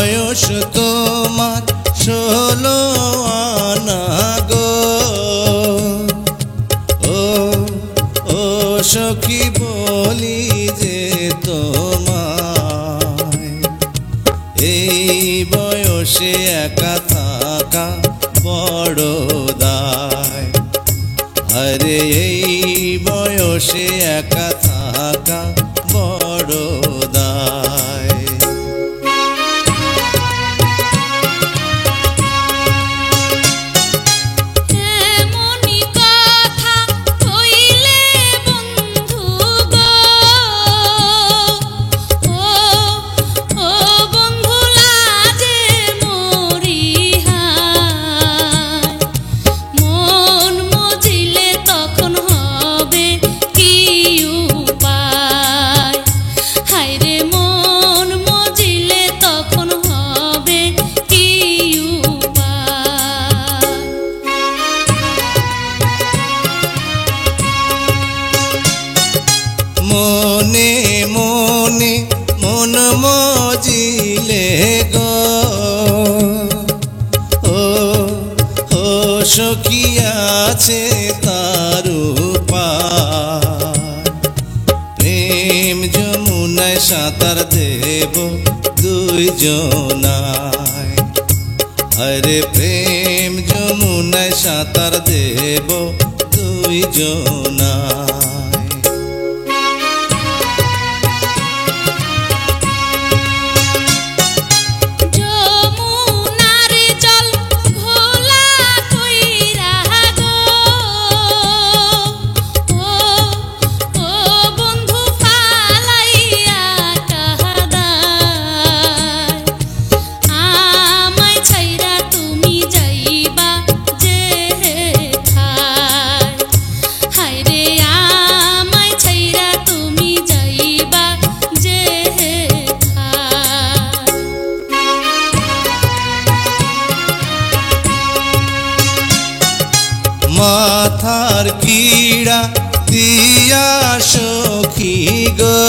বয়স তোমার 16 আনা গো। ও ও সখী বলি যে তোমায়, এই বয়সে একা থাকা বড় দায়। আরে এই বয়সে একা থাকা বড় দায়। মনে মনে মন মজিলে গো। ও ও সখী আছে তার উপায়, প্রেম যমুনায় সাঁতার দেব দুইজনায়। আরে প্রেম যমুনায় সাঁতার দেব দুইজনায়। মাথার কিড়া দিয়া সখী গো।